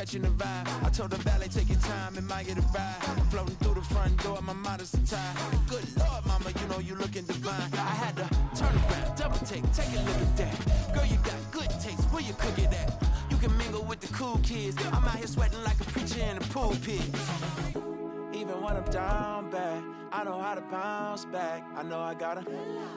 catching the vibe. I told the valet, take your time, it might get a ride. Floating through the front door, my modest attire. Good Lord, mama, you know you looking divine. I had to turn around, double take a look at that. Girl, you got good taste, where you cook it at? You can mingle with the cool kids. I'm out here sweating like a preacher in a pool pit. Even when I'm down bad, I know how to bounce back. I know I got her,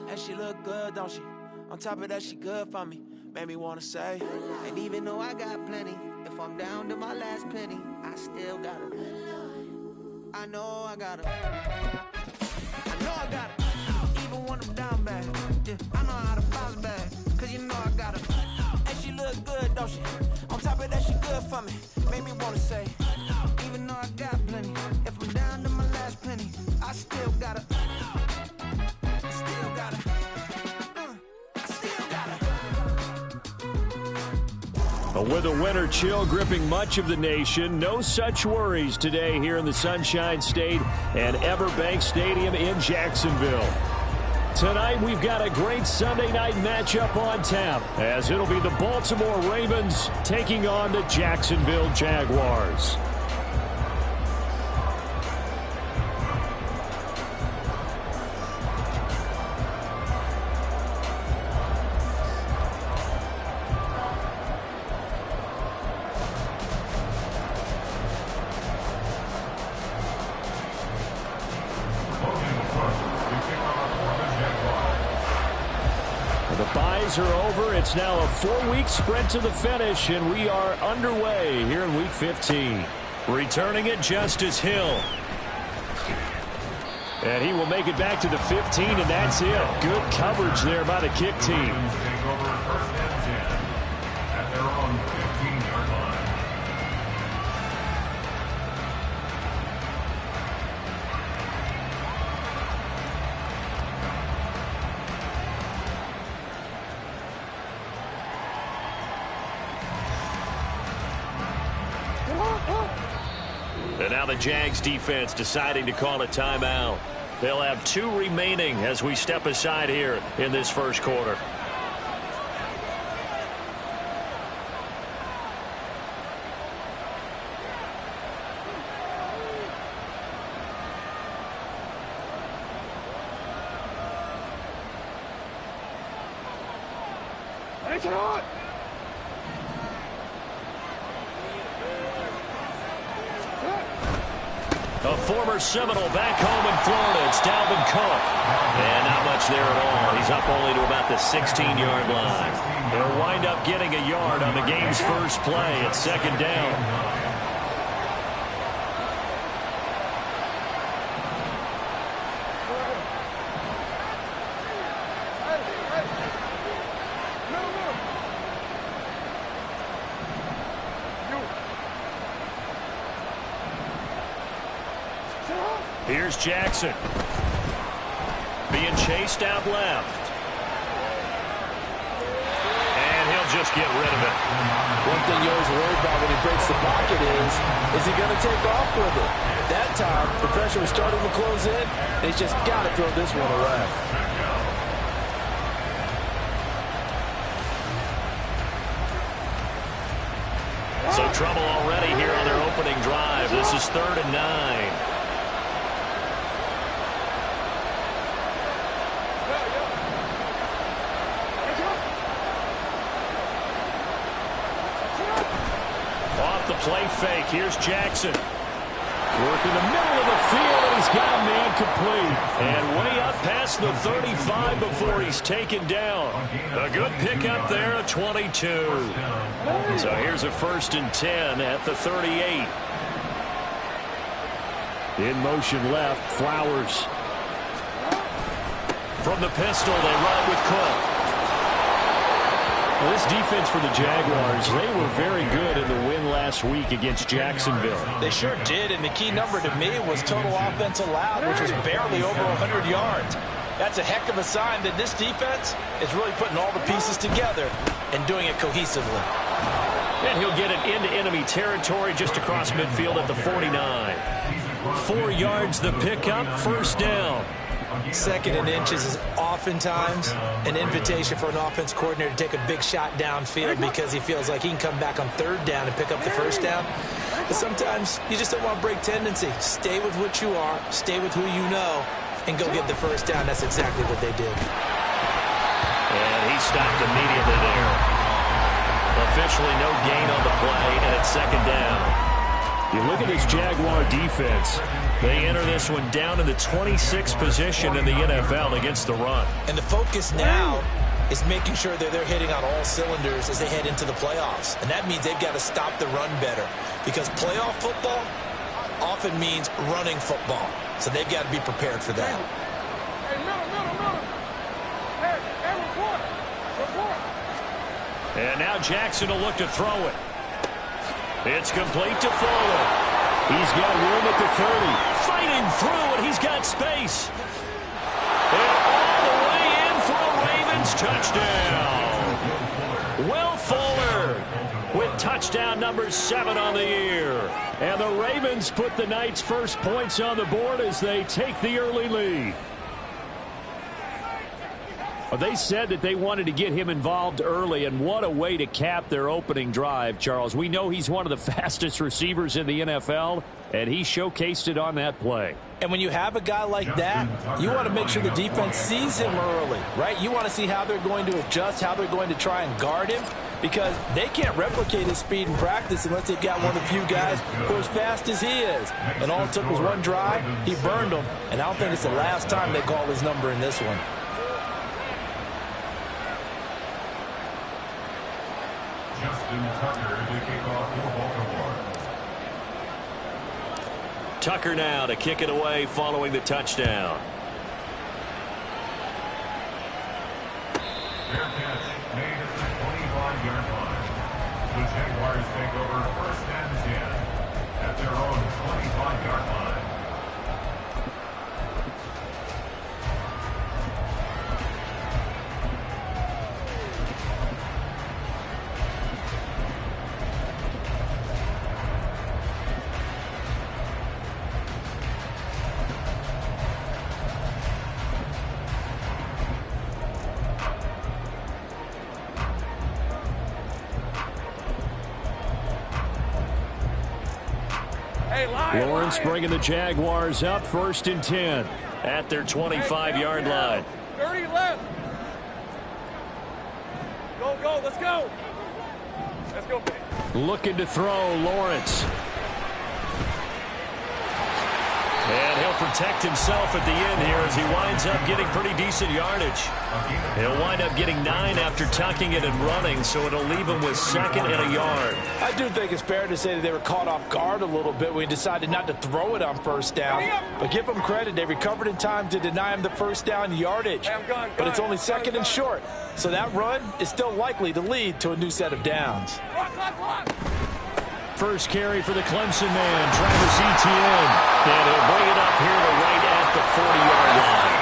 and she look good, don't she? On top of that, she good for me. Made me wanna say, and even though I got plenty, if I'm down to my last penny, I still got her. I know I got her. I know I got her. Even when I'm down bad, yeah, I know how to bounce back. Cause you know I got her. And she look good, don't she? On top of that, she good for me. Made me wanna say, even though I got plenty, if I'm down to my last penny, I still got her. I still got her. I still got her. With the winter chill gripping much of the nation, no such worries today here in the Sunshine State and Everbank Stadium in Jacksonville. Tonight, we've got a great Sunday night matchup on tap, as it'll be the Baltimore Ravens taking on the Jacksonville Jaguars. Are over. It's now a 4-week sprint to the finish, and we are underway here in Week 15. Returning it, Justice Hill. And he will make it back to the 15, and that's it. Good coverage there by the kick team. At their own 15-yard line. And now the Jags defense deciding to call a timeout. They'll have 2 remaining as we step aside here in this first quarter. It's hot. A former Seminole back home in Florida. It's Dalvin Cook. And not much there at all. He's up only to about the 16-yard line. They'll wind up getting a yard on the game's first play. It's second down. Here's Jackson. Being chased out left. And he'll just get rid of it. One thing you always worry about when he breaks the pocket is he going to take off with it? That time, the pressure was starting to close in. They just got to throw this one away. So trouble already here on their opening drive. This is 3rd and 9. Off the play fake. Here's Jackson. Working the middle of the field, and he's got a man complete. And way up past the 35 before he's taken down. A good pickup there at 22. So here's a 1st and 10 at the 38. In motion left, Flowers. From the pistol, they run with Cook. Well, this defense for the Jaguars, they were very good in the win last week against Jacksonville. They sure did, and the key number to me was total offense allowed, which was barely over 100 yards. That's a heck of a sign that this defense is really putting all the pieces together and doing it cohesively. And he'll get it into enemy territory just across midfield at the 49. 4 yards the pickup, 1st down. Second and inches is oftentimes an invitation for an offense coordinator to take a big shot downfield because he feels like he can come back on third down and pick up the first down. But sometimes you just don't want to break tendency. Stay with what you are, stay with who you know, and go get the first down. That's exactly what they did. And he stopped immediately there. Officially no gain on the play, and it's second down. You look at this Jaguar defense. They enter this one down in the 26th position in the NFL against the run. And the focus now is making sure that they're hitting on all cylinders as they head into the playoffs. And that means they've got to stop the run better, because playoff football often means running football. So they've got to be prepared for that. And now Jackson will look to throw it. It's complete to Fuller. He's got room at the 30. Fighting through, and he's got space. And all the way in for a Ravens touchdown. Will Fuller with touchdown number 7 on the year. And the Ravens put the night's first points on the board as they take the early lead. They said that they wanted to get him involved early, and what a way to cap their opening drive, Charles. We know he's one of the fastest receivers in the NFL, and he showcased it on that play. And when you have a guy like that, you want to make sure the defense sees him early, right? You want to see how they're going to adjust, how they're going to try and guard him, because they can't replicate his speed in practice unless they've got one of the few guys who are as fast as he is. And all it took was one drive. He burned them, and I don't think it's the last time they call his number in this one. Tucker to kick off for Baltimore. Tucker now to kick it away following the touchdown. Fair catch made at the 25-yard line. The Jaguars take over first and 10 at their own 25-yard line. Lawrence bringing the Jaguars up first and 10 at their 25-yard line. 30 left. Go, go, let's go. Let's go. Looking to throw, Lawrence. And he'll protect himself at the end here as he winds up getting pretty decent yardage. He'll wind up getting 9 after tucking it and running, so it'll leave him with second and a yard. I do think it's fair to say that they were caught off guard a little bit when he decided not to throw it on first down. But give them credit. They recovered in time to deny him the first down yardage. But it's only second and short. So that run is still likely to lead to a new set of downs. First carry for the Clemson man, Travis Etienne. And he'll bring it up here to right at the 40-yard line.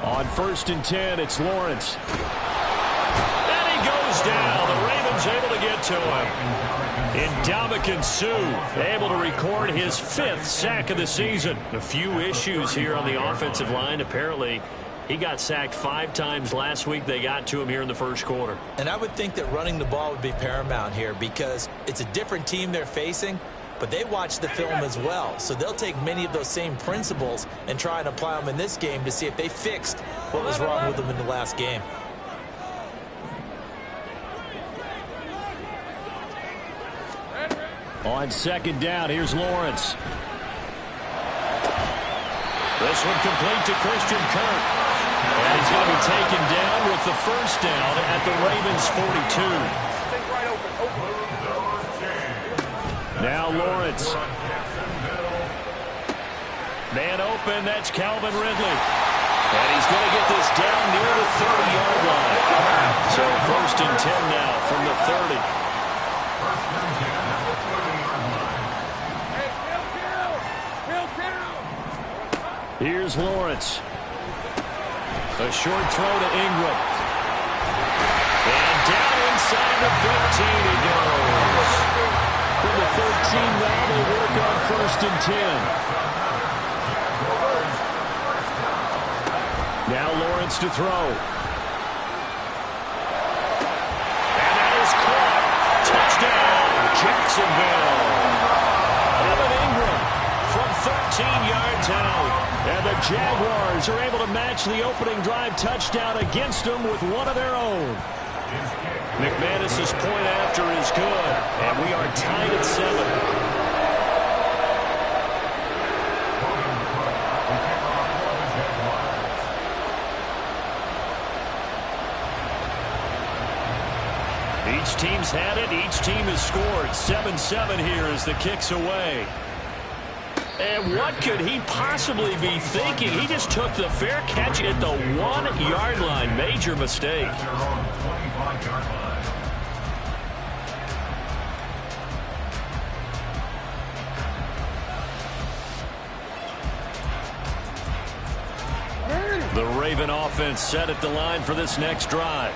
On first and 10, it's Lawrence. And he goes down. The Ravens able to get to him. Ndamukong Suh able to record his 5th sack of the season. A few issues here on the offensive line. Apparently, he got sacked 5 times last week. They got to him here in the first quarter. And I would think that running the ball would be paramount here because it's a different team they're facing, but they watch the film as well. So they'll take many of those same principles and try and apply them in this game to see if they fixed what was wrong with them in the last game. On second down, here's Lawrence. This one complete to Christian Kirk. And he's going to be taken down with the first down at the Ravens 42. Now Lawrence. Man open, that's Calvin Ridley. And he's going to get this down near the 30-yard line. So first and 10 now from the 30. Here's Lawrence. A short throw to Ingram. And down inside the 15 he goes. From the 13 now, they work on 1st and 10. Now Lawrence to throw. And that is caught. Touchdown, Jacksonville. Evan Ingram from 13 yards out. And the Jaguars are able to match the opening drive touchdown against them with one of their own. McManus's point after is good, and we are tied at 7. Each team's had it. Each team has scored. 7-7 here as the kick's away. And what could he possibly be thinking? He just took the fair catch at the 1-yard line. Major mistake. The Raven offense set at the line for this next drive.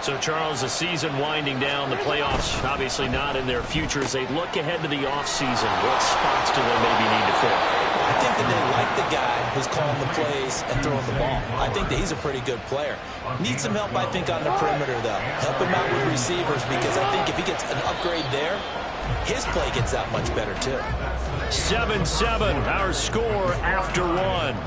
So, Charles, the season winding down, the playoffs obviously not in their future. As they look ahead to the offseason, what spots do they maybe need to fill? I think that they like the guy who's calling the plays and throwing the ball. I think that he's a pretty good player. Needs some help, I think, on the perimeter, though. Help him out with receivers, because I think if he gets an upgrade there, his play gets that much better, too. 7-7, our score after 1.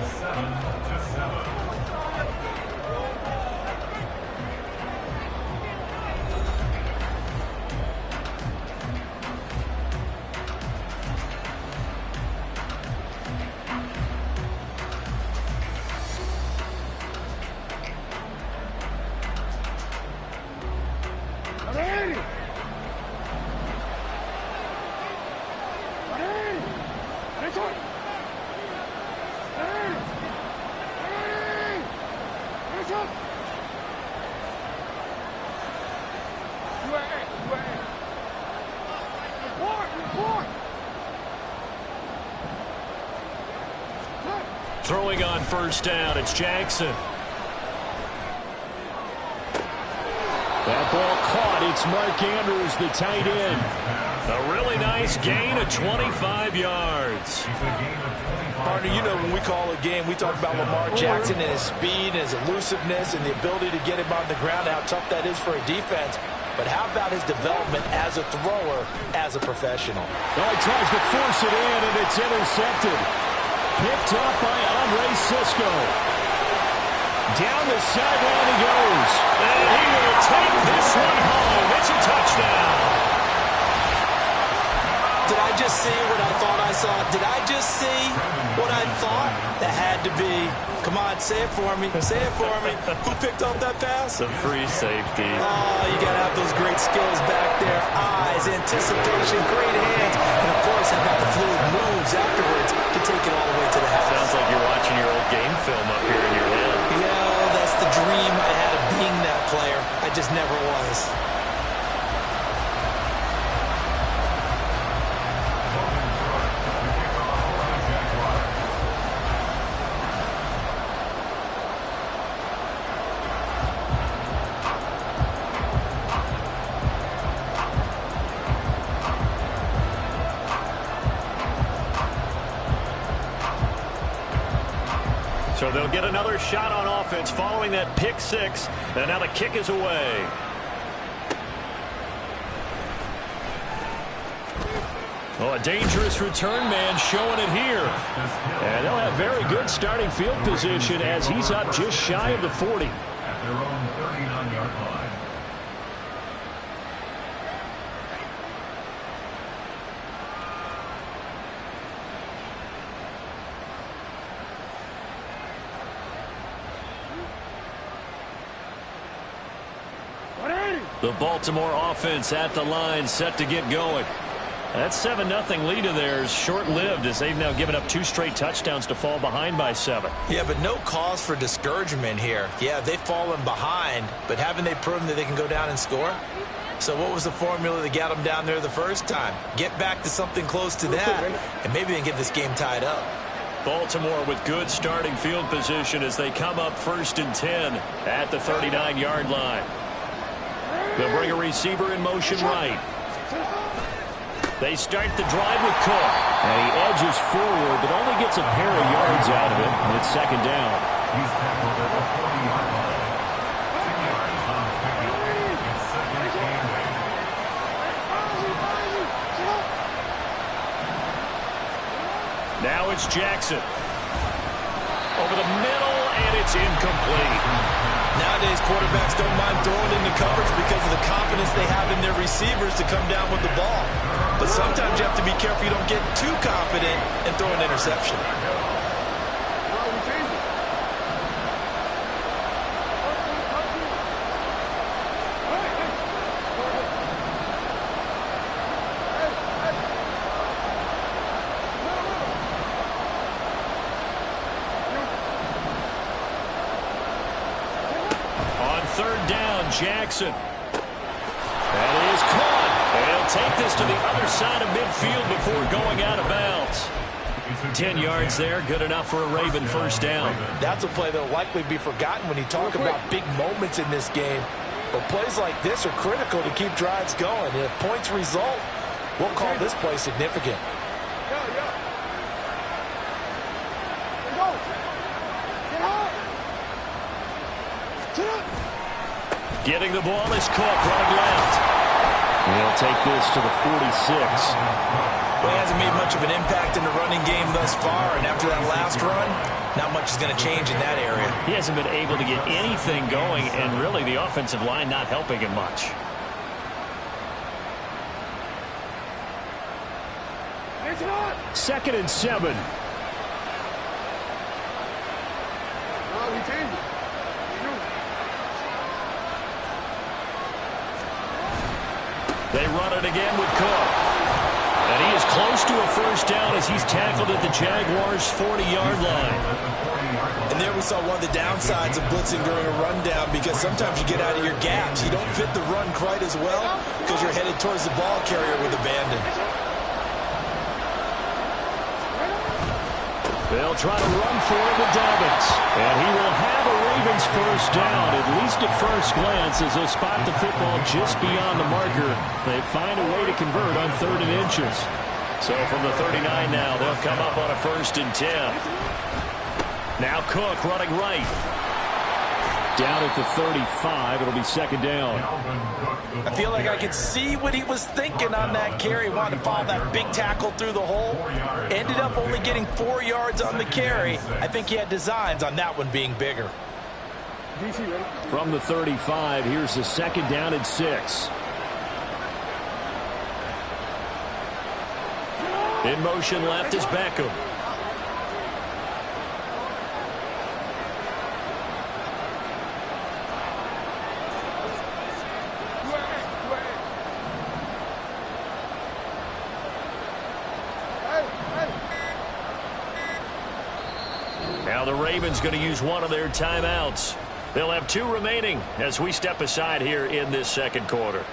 Throwing on 1st down, it's Jackson. That ball caught. It's Mark Andrews, the tight end. A really nice gain of 25 yards. Partner, you know when we call a game, we talk about Lamar Jackson and his speed and his elusiveness and the ability to get him on the ground, how tough that is for a defense. But how about his development as a thrower, as a professional? Well, he tries to force it in, and it's intercepted. Picked up by Andre Sisco. Down the sideline he goes. And he will take this one home. It's a touchdown. Did I just see what I thought I saw? Did I just see what I thought? That had to be. Come on, say it for me. Say it for me. Who picked up that pass? The free safety. Oh, you got to have those great skills back there. Eyes, anticipation, great hands. And, of course, how about the fluid moves afterwards to take it all the way to the house. Sounds like you're watching your old game film up here in your head. Yeah, that's the dream I had of being that player. I just never was. So they'll get another shot on offense following that pick 6. And now the kick is away. Oh, a dangerous return man showing it here. And they'll have very good starting field position as he's up just shy of the 40. At their own 39-yard line. The Baltimore offense at the line, set to get going. That 7-0 lead of theirs short-lived as they've now given up 2 straight touchdowns to fall behind by 7. Yeah, but no cause for discouragement here. Yeah, they've fallen behind, but haven't they proven that they can go down and score? So what was the formula that got them down there the first time? Get back to something close to that, and maybe they can get this game tied up. Baltimore with good starting field position as they come up 1st and 10 at the 39-yard line. They'll bring a receiver in motion right. They start the drive with Cook. And he edges forward, but only gets a pair of yards out of it. And it's second down. He's tackled at the 40-yard line. 10 yards on the pickup. It's second and 8. Now it's Jackson. Over the middle, and it's incomplete. Nowadays, quarterbacks don't mind throwing into coverage because of the confidence they have in their receivers to come down with the ball. But sometimes you have to be careful you don't get too confident and throw an interception. Third down, Jackson. That is caught. And he'll take this to the other side of midfield before going out of bounds. 10 yards there, good enough for a Raven first down. That's a play that will likely be forgotten when you talk about big moments in this game. But plays like this are critical to keep drives going. And if points result, we'll call this play significant. Getting the ball is Cook running left. He'll take this to the 46. Well, he hasn't made much of an impact in the running game thus far, and after that last run, not much is going to change in that area. He hasn't been able to get anything going, and really the offensive line not helping him much. Second and 7. They run it again with Cook. And he is close to a first down as he's tackled at the Jaguars' 40-yard line. And there we saw one of the downsides of blitzing during a rundown, because sometimes you get out of your gaps. You don't fit the run quite as well because you're headed towards the ball carrier with abandon. They'll try to run for it with Dobbins. And he will have a Ravens first down, at least at first glance, as they'll spot the football just beyond the marker. They find a way to convert on 3rd and inches. So from the 39 now, they'll come up on a 1st and 10. Now Cook running right. Down at the 35, it'll be second down. I feel like I could see what he was thinking on that carry. Wanted to follow that big tackle through the hole. Ended up only getting 4 yards on the carry. I think he had designs on that one being bigger. From the 35, here's the second down and 6. In motion left is Beckham. Now the Ravens going to use one of their timeouts. They'll have 2 remaining as we step aside here in this second quarter.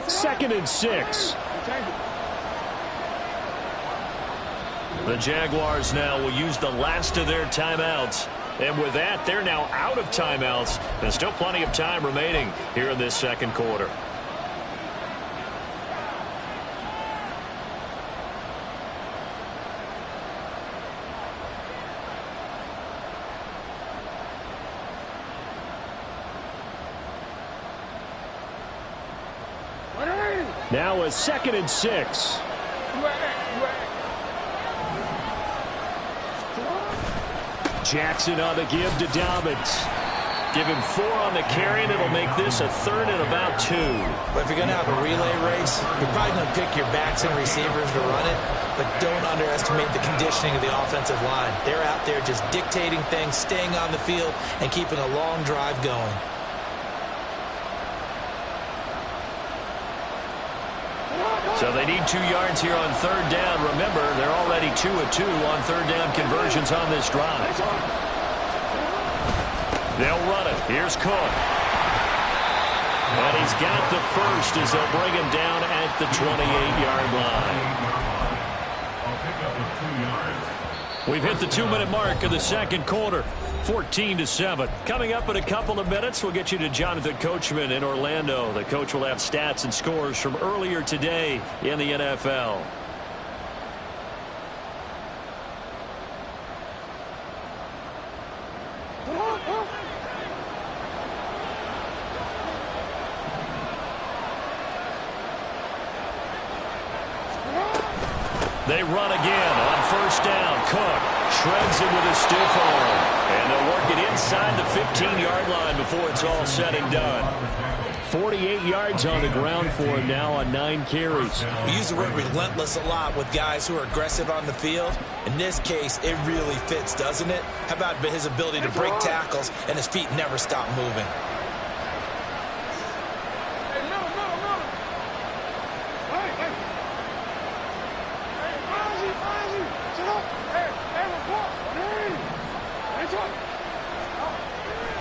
Second and 6. The Jaguars now will use the last of their timeouts. And with that, they're now out of timeouts. There's still plenty of time remaining here in this second quarter. Now a 2nd and 6. Jackson on the give to Dobbins. Give him 4 on the carry, and it'll make this a 3rd and about 2. But if you're going to have a relay race, you're probably going to pick your backs and receivers to run it, but don't underestimate the conditioning of the offensive line. They're out there just dictating things, staying on the field, and keeping a long drive going. So they need 2 yards here on 3rd down. Remember, they're already 2 of 2 on 3rd down conversions on this drive. They'll run it. Here's Cook. And he's got the first as they'll bring him down at the 28-yard line. We've hit the 2-minute mark of the second quarter. 14-7. Coming up in a couple of minutes, we'll get you to Jonathan Coachman in Orlando. The coach will have stats and scores from earlier today in the NFL. They run again on first down. Cook shreds it with a stiff arm. And they'll work it inside the 15-yard line before it's all said and done. 48 yards on the ground for him now on 9 carries. We use the word relentless a lot with guys who are aggressive on the field. In this case, it really fits, doesn't it? How about his ability to break tackles and his feet never stop moving?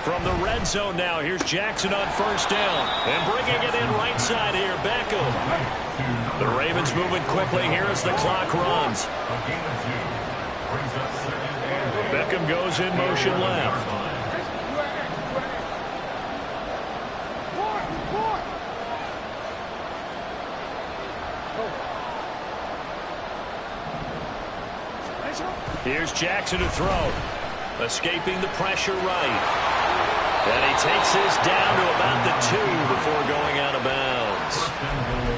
From the red zone now, here's Jackson on first down. And bringing it in right side here, Beckham. The Ravens moving quickly here as the clock runs. Beckham goes in motion left. Here's Jackson to throw. Escaping the pressure right. And he takes this down to about the 2 before going out of bounds.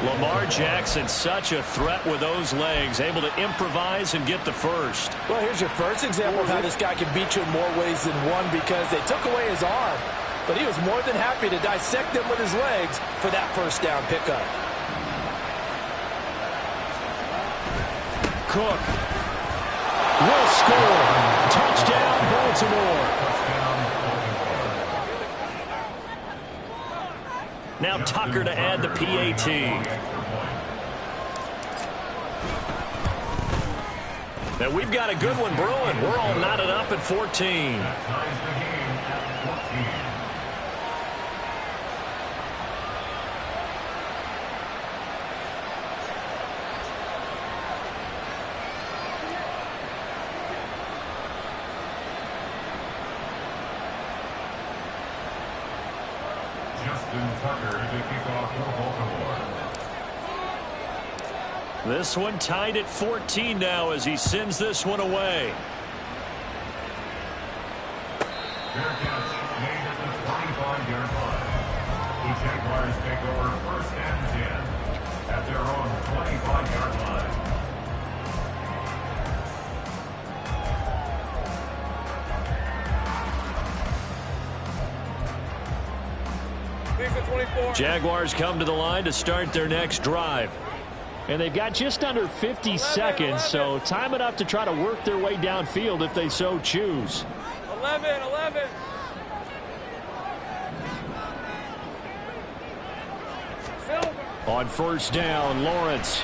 Lamar Jackson, such a threat with those legs, able to improvise and get the first. Well, here's your first example of how this guy can beat you in more ways than one, because they took away his arm, but he was more than happy to dissect them with his legs for that first down pickup. Cook will score. Touchdown, Baltimore. Now Tucker to add the PAT. Now we've got a good one brewing. We're all knotted up at 14. This one tied at 14 now as he sends this one away. Fair catch made at the 25-yard line. The Jaguars take over first and 10 at their own 25-yard line. Jaguars come to the line to start their next drive. And they've got just under 50 seconds, so time enough to try to work their way downfield if they so choose. 11. On first down, Lawrence.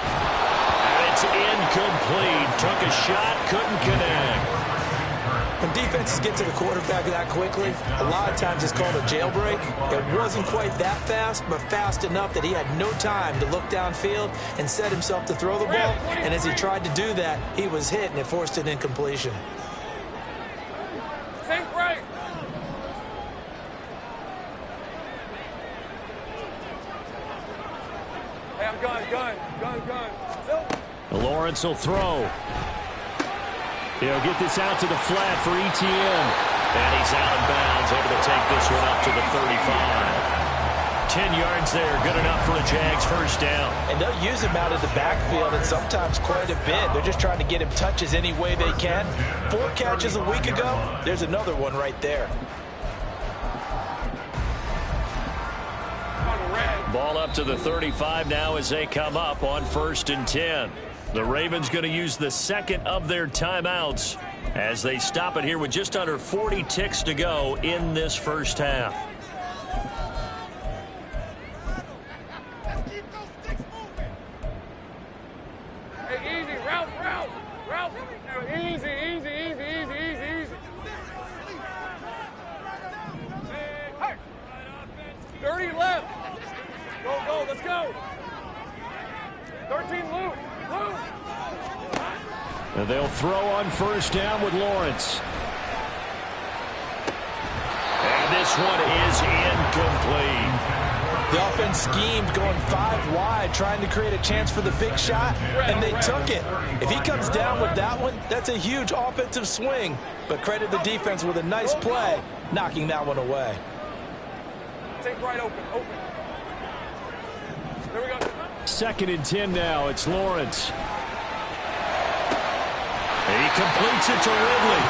And it's incomplete. Took a shot, couldn't connect. When defenses get to the quarterback that quickly, a lot of times it's called a jailbreak. It wasn't quite that fast, but fast enough that he had no time to look downfield and set himself to throw the ball. And as he tried to do that, he was hit, and it forced an incompletion. Think right. Hey, I'm gun. Lawrence will throw. He'll get this out to the flat for Etienne. And he's out of bounds, able to take this one up to the 35. 10 yards there, good enough for a Jags first down. And they'll use him out of the backfield, and sometimes quite a bit. They're just trying to get him touches any way they can. 4 catches a week ago, there's another one right there. Ball up to the 35 now as they come up on first and 10. The Ravens going to use the second of their timeouts as they stop it here with just under 40 ticks to go in this first half. Hey, easy, route. Easy. And they'll throw on first down with Lawrence. And this one is incomplete. The offense schemed going 5 wide, trying to create a chance for the big shot, and they took it. If he comes down with that one, that's a huge offensive swing. But credit the defense with a nice play, knocking that one away. Take right, open. There we go. 2nd and 10 now. It's Lawrence. He completes it to Ridley.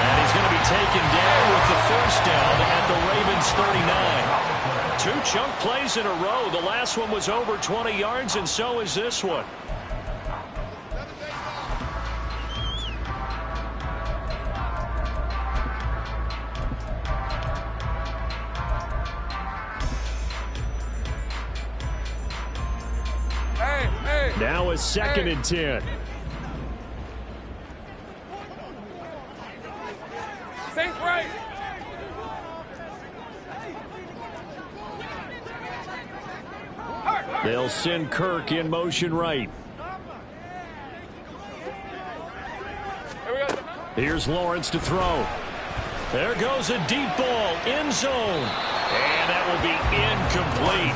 And he's going to be taken down with the first down at the Ravens 39. 2 chunk plays in a row. The last one was over 20 yards, and so is this one. Hey. Now it's 2nd and 10. Think right. They'll send Kirk in motion right. Here we go. Here's Lawrence to throw. There goes a deep ball, end zone. And that will be incomplete.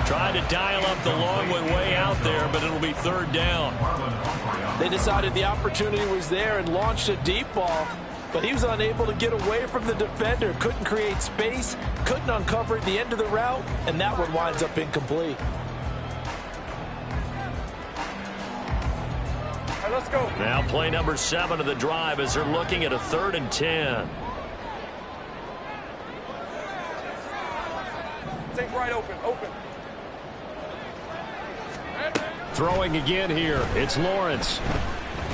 Tried to dial up the long one way out there, but it'll be 3rd down. They decided the opportunity was there and launched a deep ball, but he was unable to get away from the defender. Couldn't create space, couldn't uncover the end of the route, and that one winds up incomplete. All right, let's go. Now play number 7 of the drive as they're looking at a 3rd and 10. Think right, open. Throwing again here. It's Lawrence.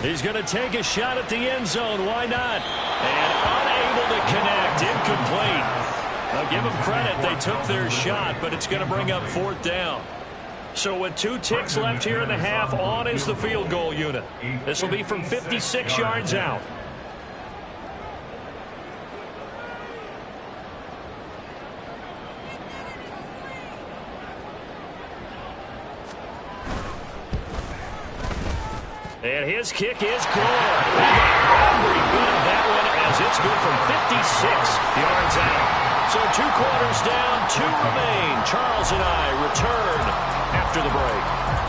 He's going to take a shot at the end zone. Why not? And unable to connect. Incomplete. Now give them credit. They took their shot, but it's going to bring up 4th down. So with 2 ticks left here in the half, on is the field goal unit. This will be from 56 yards out. And his kick is good. He got every bit of that one as it's good from 56 yards out. So 2 quarters down, 2 remain. Charles and I return after the break.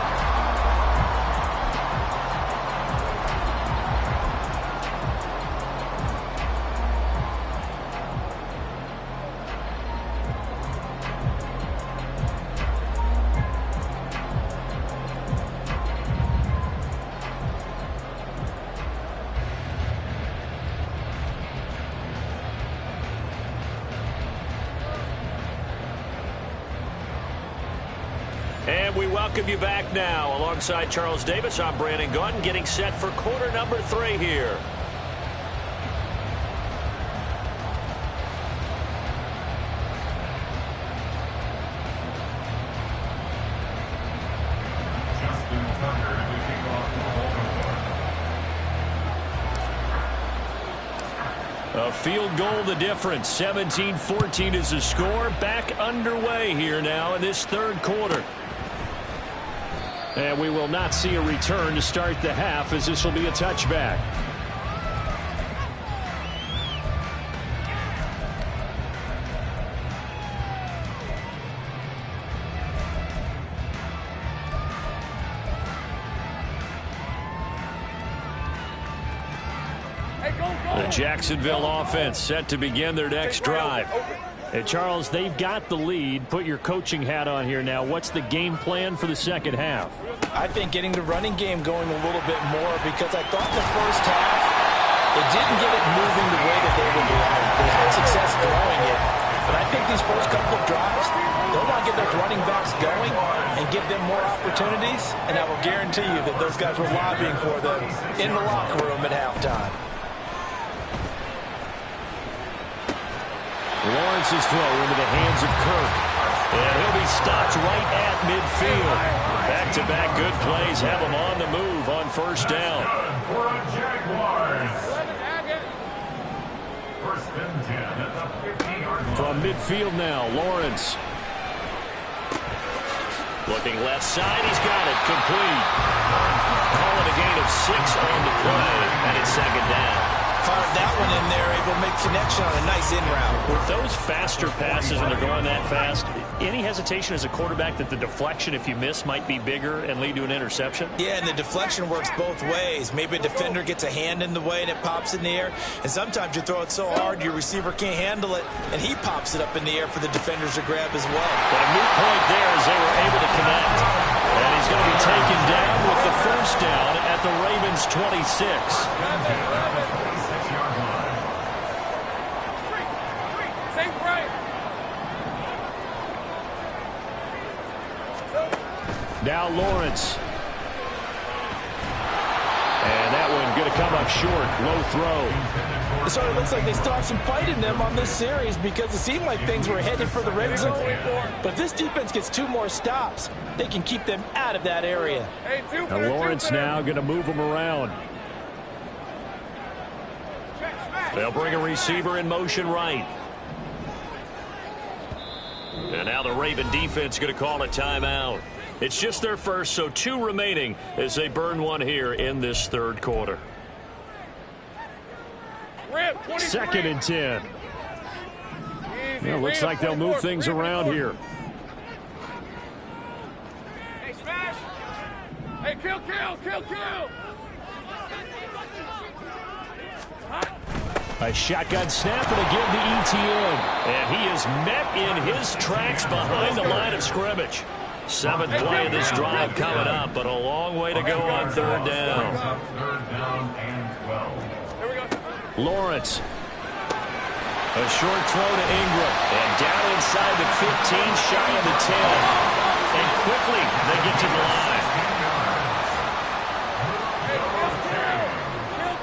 And we welcome you back now. Alongside Charles Davis, I'm Brandon Gaudin, getting set for quarter number 3 here. A field goal the difference. 17-14 is the score. Back underway here now in this 3rd quarter. And we will not see a return to start the half, as this will be a touchback. The Jacksonville offense set to begin their next drive. Hey, Charles, they've got the lead. Put your coaching hat on here now. What's the game plan for the second half? I think getting the running game going a little bit more, because I thought the first half, they didn't get it moving the way that they would like. They had success throwing it, but I think these first couple of drives, they'll want to get those running backs going and give them more opportunities, and I will guarantee you that those guys were lobbying for them in the locker room at halftime. Lawrence's throw into the hands of Kirk. And he'll be stopped right at midfield. Back-to-back good plays have him on the move on first down. For a Jaguars. First and 10 at the 50-yard line. From midfield now, Lawrence. Looking left side, he's got it, complete. Calling a gain of 6 on the play, and it's second down. Fired that one in there, able to make connection on a nice in route. With those faster passes and they're going that fast, any hesitation as a quarterback that the deflection, if you miss, might be bigger and lead to an interception? Yeah, and the deflection works both ways. Maybe a defender gets a hand in the way and it pops in the air, and sometimes you throw it so hard your receiver can't handle it, and he pops it up in the air for the defenders to grab as well. But a moot point there as they were able to connect. And he's going to be taken down with the first down at the Ravens' 26. Now Lawrence. And that one going to come up short. Low throw. It sort of looks like they still have some fight in them on this series because it seemed like things were headed for the red zone. But if this defense gets 2 more stops, they can keep them out of that area. Now Lawrence now going to move them around. They'll bring a receiver in motion right. And now the Raven defense going to call a timeout. It's just their first, so 2 remaining as they burn one here in this third quarter. 2nd and 10. Well, looks like they'll move things around here. Hey, smash! Hey, kill! A shotgun snap and a give to ETN. And he is met in his tracks behind the line of scrimmage. 7th play of this drive coming up, but a long way to go on 3rd down. 3rd down and 12. Lawrence. A short throw to Ingram. And down inside the 15, shy of the 10. And quickly they get to the line.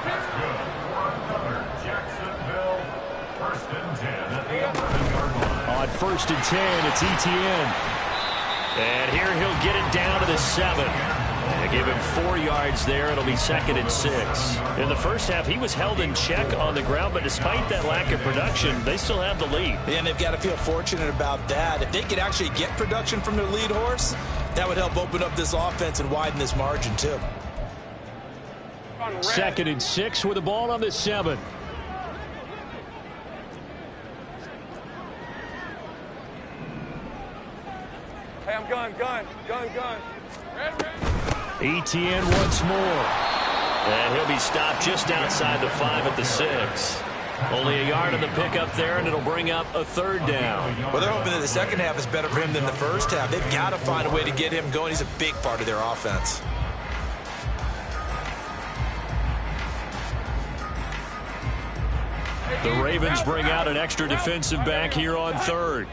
That's good for another Jacksonville 1st and 10 at the 11-yard line. On 1st and 10, it's ETN. And here he'll get it down to the 7. They give him 4 yards there. It'll be 2nd and 6. In the first half, he was held in check on the ground, but despite that lack of production, they still have the lead. And they've got to feel fortunate about that. If they could actually get production from their lead horse, that would help open up this offense and widen this margin, too. 2nd and 6 with the ball on the 7. Hey, I'm gun. ETN once more. And he'll be stopped just outside the 5 at the 6. Only a yard on the pickup there, and it'll bring up a 3rd down. Well, they're hoping that the second half is better for him than the first half. They've got to find a way to get him going. He's a big part of their offense. The Ravens bring out an extra defensive back here on 3rd.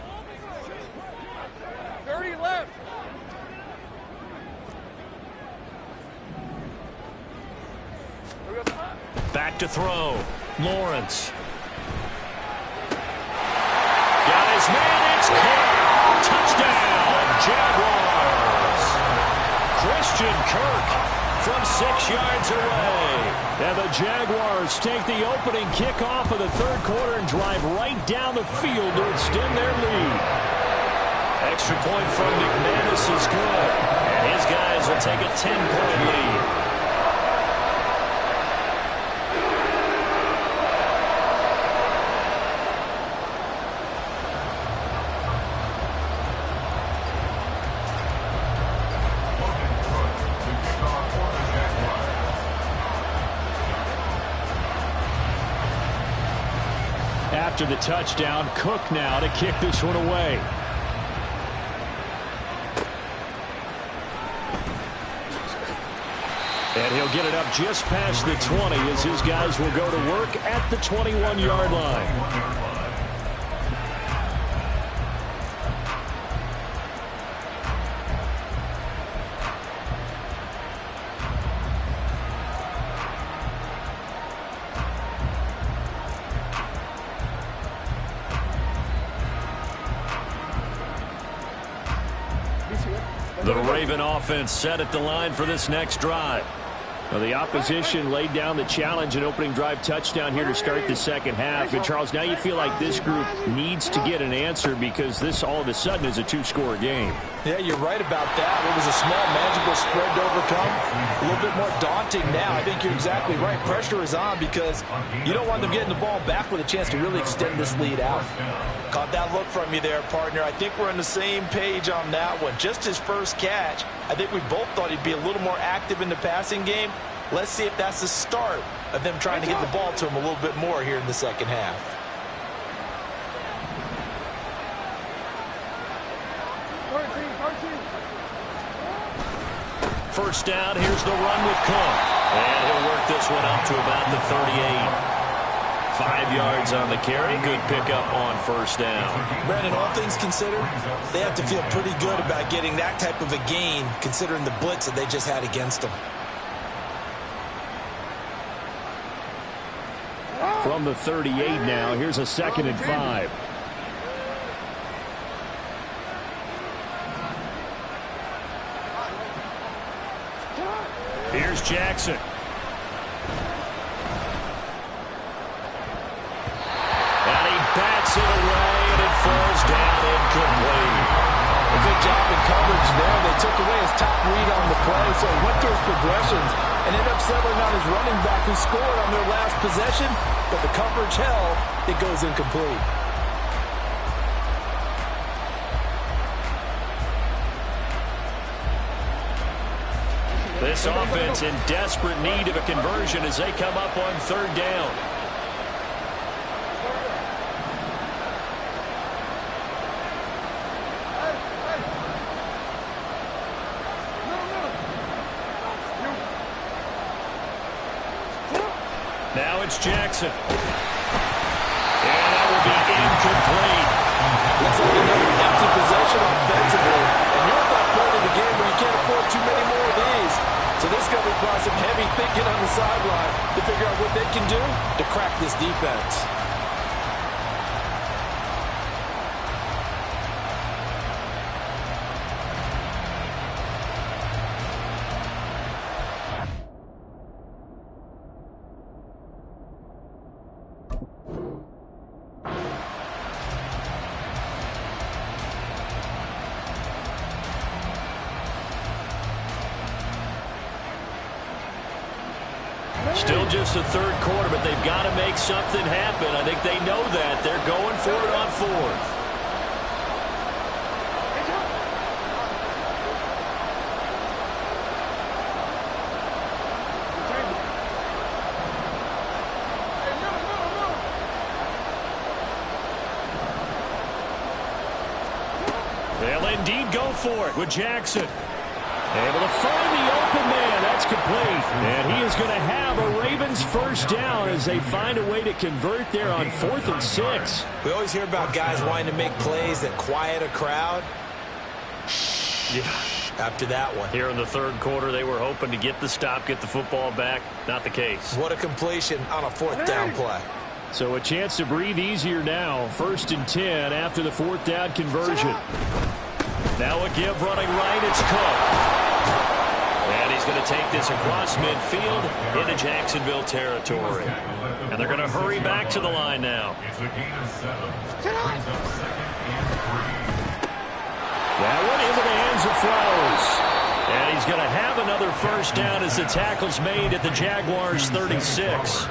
30 left. Back to throw. Lawrence. Got his man. It's caught. Touchdown, Jaguars. Christian Kirk from 6 yards away. And the Jaguars take the opening kickoff of the 3rd quarter and drive right down the field to extend their lead. Extra point from McManus is good. And his guys will take a 10-point lead. After the touchdown, Cook now to kick this one away. And he'll get it up just past the 20 as his guys will go to work at the 21-yard line. The Raven offense set at the line for this next drive. Well, the opposition laid down the challenge and opening drive touchdown here to start the second half. And, Charles, now you feel like this group needs to get an answer because this all of a sudden is a two-score game. Yeah, you're right about that. It was a small, manageable spread to overcome. A little bit more daunting now. I think you're exactly right. Pressure is on because you don't want them getting the ball back with a chance to really extend this lead out. Caught that look from you there, partner. I think we're on the same page on that one. Just his first catch, I think we both thought he'd be a little more active in the passing game. Let's see if that's the start of them trying to get the ball to him a little bit more here in the second half. First down, here's the run with Cook. And he'll work this one up to about the 38. 5 yards on the carry. Good pickup on first down. Brandon, all things considered, they have to feel pretty good about getting that type of a gain considering the blitz that they just had against them. From the 38 now, here's a 2nd and 5. Here's Jackson. And he bats it away, and it falls down incomplete. A good job in coverage there. They took away his top read on the play, so he went through his progressions and ended up settling on his running back who scored on their last possession, but the coverage held. It goes incomplete. This offense in desperate need of a conversion as they come up on 3rd down. Now it's Jackson. And that will be incomplete. Looks like another empty possession offensively. And you're at that point in the game where you can't afford too many more of these. So this is going to require some heavy thinking on the sideline to figure out what they can do to crack this defense. Still just the 3rd quarter, but they've got to make something happen. I think they know that. They're going for it on 4th. They'll indeed go for it with Jackson. Able to find the open man. That's complete. And he is going to have a Ravens first down as they find a way to convert there on 4th and 6. We always hear about guys wanting to make plays that quiet a crowd. Yeah. After that one. Here in the 3rd quarter, they were hoping to get the stop, get the football back. Not the case. What a completion on a 4th down play. So a chance to breathe easier now. 1st and 10 after the 4th down conversion. Now a give running right. It's Cook. And he's going to take this across midfield into Jacksonville territory. And they're going to hurry back to the line now. It's a gain of 7. Brings up 2nd and 3. That went into the hands of Flowers. And he's going to have another first down as the tackle's made at the Jaguars' 36.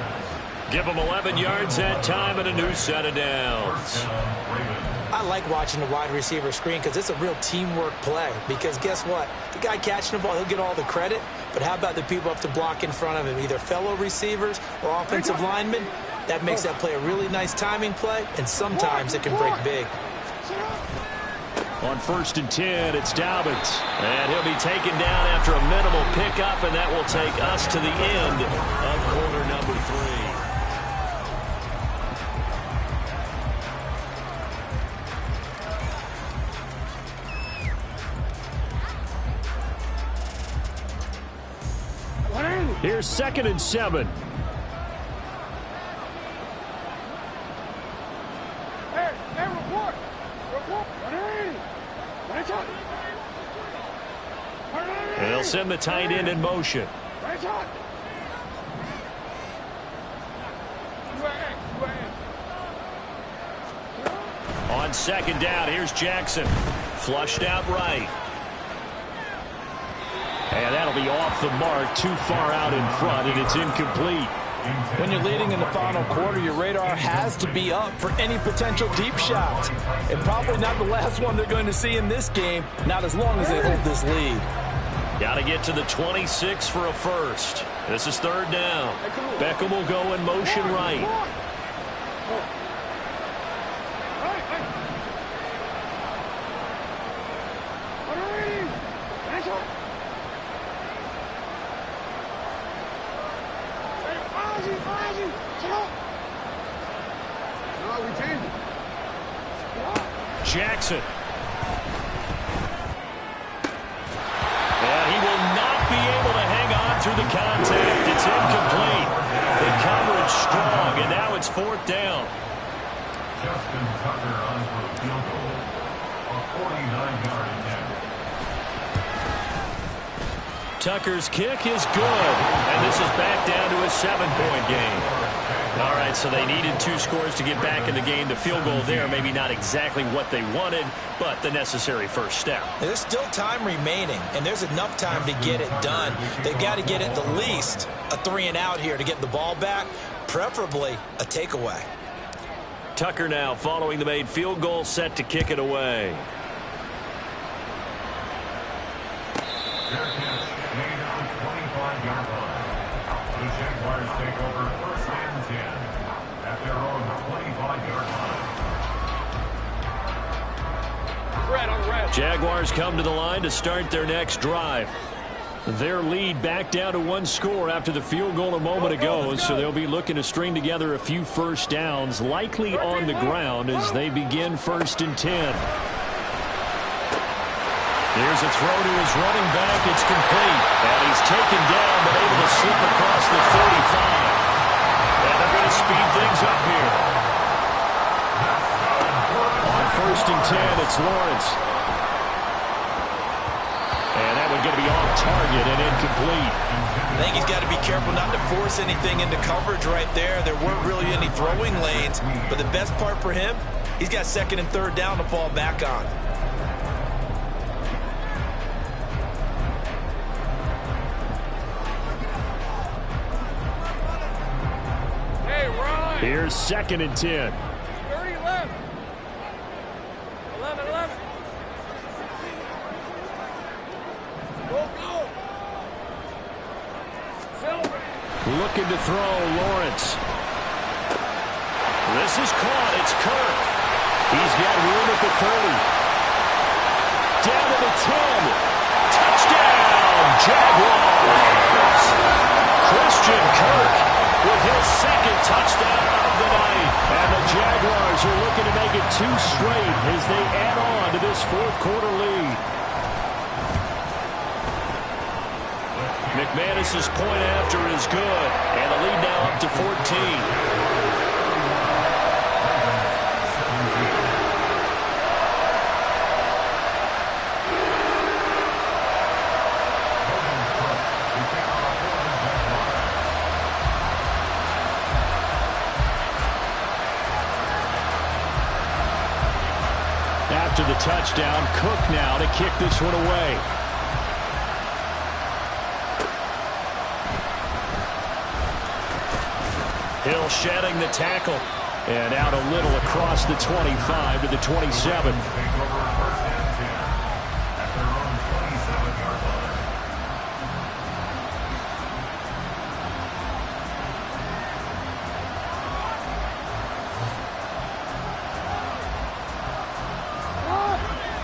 Give them 11 yards that time and a new set of downs. I like watching the wide receiver screen because it's a real teamwork play. Because guess what? The guy catching the ball, he'll get all the credit. But how about the people up to block in front of him, either fellow receivers or offensive linemen? That makes that play a really nice timing play, and sometimes it can break big. On 1st and 10, it's Dobbins. And he'll be taken down after a minimal pickup, and that will take us to the end of quarter number 3. Here's 2nd and 7. And they'll send the tight end in motion. On second down, here's Jackson. Flushed out right. And that'll be off the mark, too far out in front, and it's incomplete. When you're leading in the final quarter, your radar has to be up for any potential deep shots. And probably not the last one they're going to see in this game, not as long as they hold this lead. Got to get to the 26 for a first. This is third down. Beckham will go in motion right. Jackson. And he will not be able to hang on through the contact. It's incomplete. The coverage strong, and now it's fourth down. Justin Tucker on for a field goal. A 49-yard attempt. Tucker's kick is good, and this is back down to a 7-point game. All right, so they needed 2 scores to get back in the game. The field goal there, maybe not exactly what they wanted, but the necessary first step. There's still time remaining, and there's enough time to get it done. They've got to get at the least a 3-and-out here to get the ball back, preferably a takeaway. Tucker now following the made field goal, set to kick it away. Their catch made on the 25-yard line. The Jaguars take over first and 10 at their own 25-yard line. Red on red. Jaguars come to the line to start their next drive. Their lead back down to 1 score after the field goal a moment ago, so they'll be looking to string together a few first downs, likely on the ground as they begin first and 10. Here's a throw to his running back. It's complete. And he's taken down but able to slip across the 45. And they're going to speed things up here. On first and 10, it's Lawrence. And that one's going to be off target and incomplete. I think he's got to be careful not to force anything into coverage right there. There weren't really any throwing lanes, but the best part for him, he's got second and third down to fall back on. Here's second and 10. 30 left. 11. Go. Silver. Looking to throw, Lawrence. This is caught. It's Kirk. He's got room at the 30. Down to the 10. Touchdown, Jaguars. Christian Kirk with his second touchdown of the night. And the Jaguars are looking to make it 2 straight as they add on to this fourth quarter lead. McManus's point after is good, and the lead now up to 14. After the touchdown, Cook now to kick this one away. Hill shedding the tackle. And out a little across the 25 to the 27.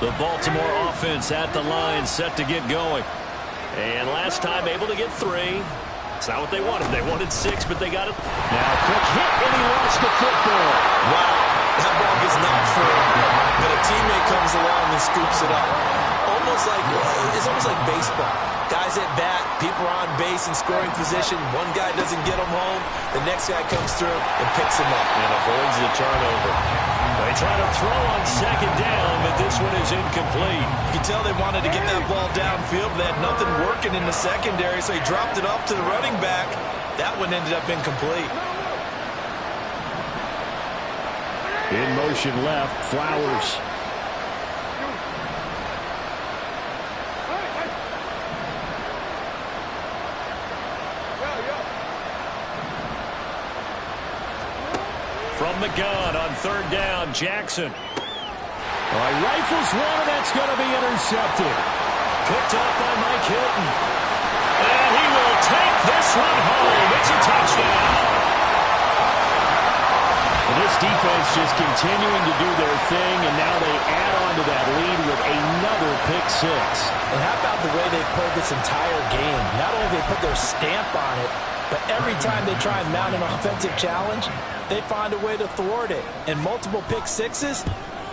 The Baltimore offense at the line, set to get going. And last time able to get 3. It's not what they wanted. They wanted 6, but they got it. Now Cook hit, and he lost the football. Wow, that ball gets knocked free, but a teammate comes along and scoops it up. It's almost like baseball. Guys at bat, people are on base in scoring position. One guy doesn't get them home. The next guy comes through and picks him up. And avoids the turnover. They try to throw on second down, but this one is incomplete. You can tell they wanted to get that ball downfield. They had nothing working in the secondary, so he dropped it off to the running back. That one ended up incomplete. In motion left, Flowers. From the gun on third down, Jackson. Rifles one, and that's going to be intercepted. Picked up by Mike Hilton. And he will take this one home. It's a touchdown. And this defense just continuing to do their thing, and now they add on to that lead with another pick six. And how about the way they played this entire game? Not only they put their stamp on it, but every time they try and mount an offensive challenge, they find a way to thwart it. And multiple pick sixes,